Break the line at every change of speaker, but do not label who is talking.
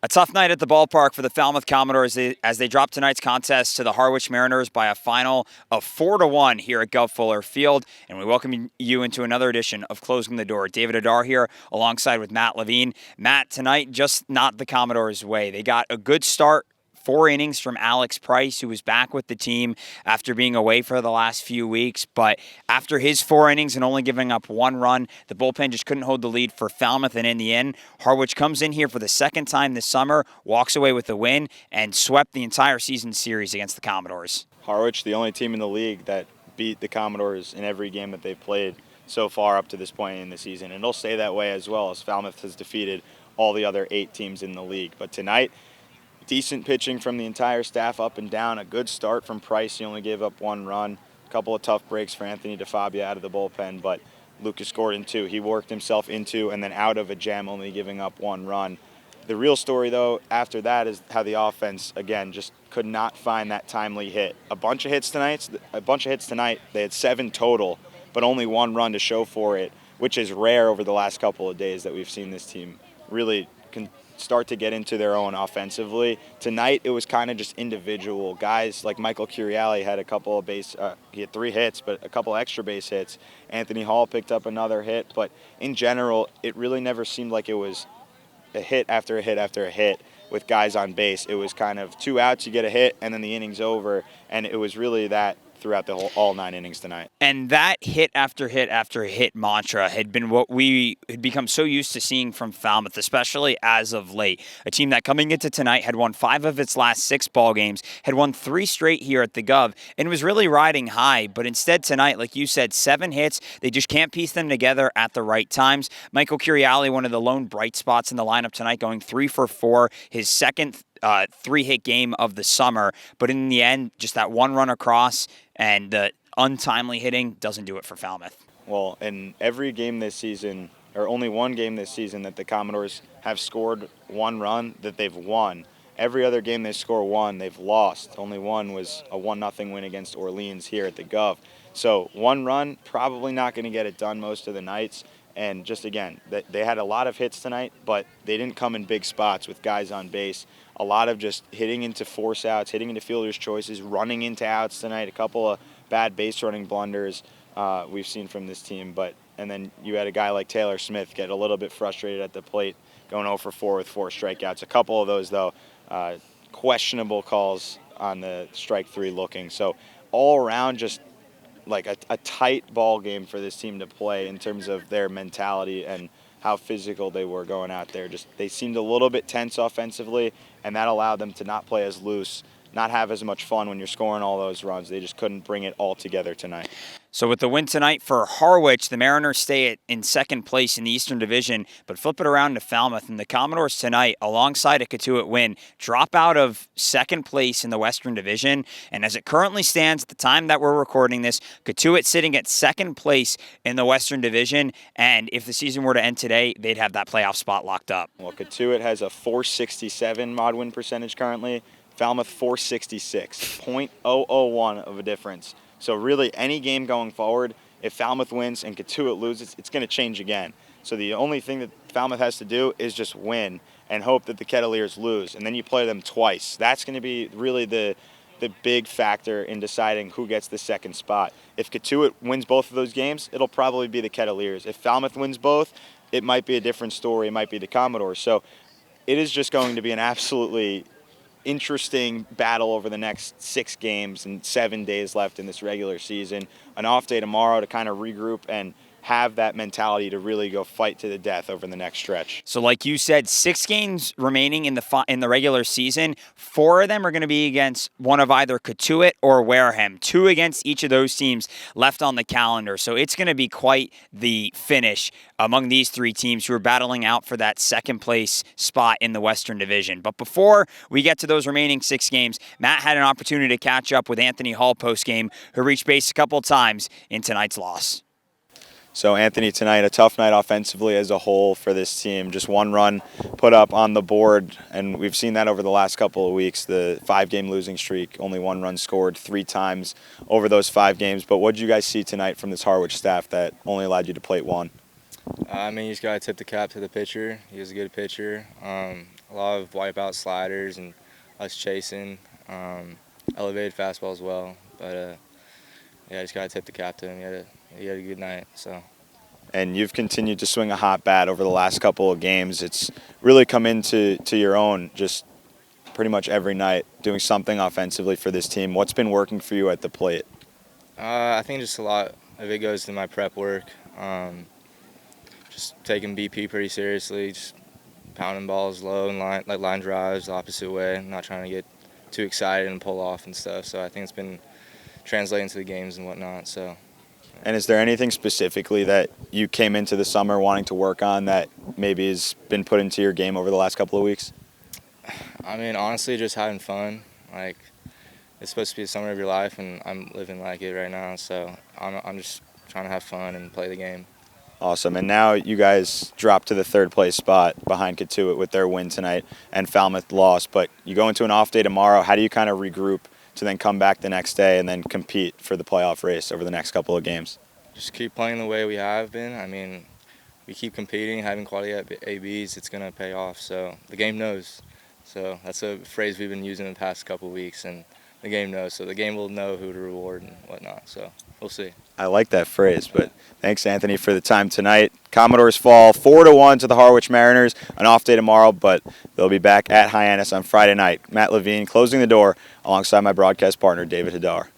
A tough night at the ballpark for the Falmouth Commodores as they drop tonight's contest to the Harwich Mariners by a final of 4-1 here at Gov Fuller Field. And we welcome you into another edition of Closing the Door. David Hadar here alongside with Matt Levine. Matt, tonight just not the Commodores' way. They got a good start. 4 innings from Alex Price, who was back with the team after being away for the last few weeks. But after his 4 innings and only giving up 1 run, the bullpen just couldn't hold the lead for Falmouth. And in the end, Harwich comes in here for the second time this summer, walks away with the win, and swept the entire season series against the Commodores.
Harwich, the only team in the league that beat the Commodores in every game that they've played so far up to this point in the season. And it'll stay that way as well, as Falmouth has defeated all the other 8 teams in the league. But tonight, decent pitching from the entire staff up and down. A good start from Price. He only gave up 1 run. A couple of tough breaks for Anthony DeFabio out of the bullpen, but Lucas Gordon too. He worked himself into and then out of a jam, only giving up 1 run. The real story, though, after that is how the offense, again, just could not find that timely hit. A bunch of hits tonight. They had 7 total, but only 1 run to show for it, which is rare over the last couple of days that we've seen this team really start to get into their own offensively. Tonight, it was kind of just individual guys like Michael Curiale had a couple of he had 3 hits, but a couple extra base hits. Anthony Hall picked up another hit, but in general, it really never seemed like it was a hit after a hit after a hit with guys on base. It was kind of 2 outs, you get a hit, and then the inning's over, and it was really that throughout the all 9 innings tonight.
And that hit after hit after hit mantra had been what we had become so used to seeing from Falmouth, especially as of late. A team that coming into tonight had won 5 of its last 6 ball games, had won 3 straight here at the Gov, and was really riding high. But instead tonight, like you said, 7 hits. They just can't piece them together at the right times. Michael Curiale, one of the lone bright spots in the lineup tonight, going 3 for 4, his second 3-hit game of the summer. But in the end, just that 1 run across and the untimely hitting doesn't do it for Falmouth.
Well, in every game this season, or only 1 game this season that the Commodores have scored 1 run that they've won. Every other game they score 1, they've lost. Only 1 was a 1-0 win against Orleans here at the Gov. So 1 run, probably not going to get it done most of the nights. And just again, they had a lot of hits tonight, but they didn't come in big spots with guys on base. A lot of just hitting into force outs, hitting into fielders' choices, running into outs tonight. A couple of bad base running blunders we've seen from this team. And then you had a guy like Taylor Smith get a little bit frustrated at the plate, going 0 for 4 with 4 strikeouts. A couple of those, though, questionable calls on the strike 3 looking. So all around, just like a tight ball game for this team to play in terms of their mentality and how physical they were going out there. Just they seemed a little bit tense offensively, and that allowed them to not play as loose, not have as much fun when you're scoring all those runs. They just couldn't bring it all together tonight.
So with the win tonight for Harwich, the Mariners stay in second place in the Eastern Division, but flip it around to Falmouth. And the Commodores tonight, alongside a Cotuit win, drop out of second place in the Western Division. And as it currently stands at the time that we're recording this, Cotuit sitting at second place in the Western Division. And if the season were to end today, they'd have that playoff spot locked up.
Well, Cotuit has a .467 mod win percentage currently. Falmouth .466, .001 of a difference. So really, any game going forward, if Falmouth wins and Cotuit loses, it's going to change again. So the only thing that Falmouth has to do is just win and hope that the Kettleers lose, and then you play them twice. That's going to be really the big factor in deciding who gets the second spot. If Cotuit wins both of those games, it'll probably be the Kettleers. If Falmouth wins both, it might be a different story. It might be the Commodores. So it is just going to be an absolutely interesting battle over the next 6 games and 7 days left in this regular season. An off day tomorrow to kind of regroup and have that mentality to really go fight to the death over the next stretch.
So like you said, 6 games remaining in the regular season. 4 of them are going to be against one of either Cotuit or Wareham. 2 against each of those teams left on the calendar. So it's going to be quite the finish among these 3 teams who are battling out for that second place spot in the Western Division. But before we get to those remaining 6 games, Matt had an opportunity to catch up with Anthony Hall post-game, who reached base a couple of times in tonight's loss.
So Anthony, tonight, a tough night offensively as a whole for this team. Just 1 run put up on the board, and we've seen that over the last couple of weeks. The 5-game losing streak, only 1 run scored 3 times over those 5 games. But what did you guys see tonight from this Harwich staff that only allowed you to plate 1?
You just got to tip the cap to the pitcher. He was a good pitcher. a lot of wipeout sliders and us chasing, elevated fastball as well. But yeah, I just gotta tip the cap to him. He had a good night. So.
And you've continued to swing a hot bat over the last couple of games. It's really come into your own just pretty much every night, doing something offensively for this team. What's been working for you at the plate?
I think just a lot of it goes to my prep work. Just taking BP pretty seriously, just pounding balls low and line drives the opposite way, not trying to get too excited and pull off and stuff. So I think it's been translating to the games and whatnot. So.
And is there anything specifically that you came into the summer wanting to work on that maybe has been put into your game over the last couple of weeks?
I mean, honestly, just having fun. Like, it's supposed to be the summer of your life, and I'm living like it right now. So I'm just trying to have fun and play the game.
Awesome. And now you guys drop to the third place spot behind Katuitt with their win tonight, and Falmouth lost. But you go into an off day tomorrow. How do you kind of regroup to then come back the next day and then compete for the playoff race over the next couple of games?
Just keep playing the way we have been. I mean, we keep competing, having quality ABs, it's going to pay off. So the game knows. So that's a phrase we've been using the past couple of weeks, and the game knows. So the game will know who to reward and whatnot. So we'll see.
I like that phrase, but thanks, Anthony, for the time tonight. Commodores fall 4-1 to the Harwich Mariners. An off day tomorrow, but they'll be back at Hyannis on Friday night. Matt Levine closing the door alongside my broadcast partner, David Hadar.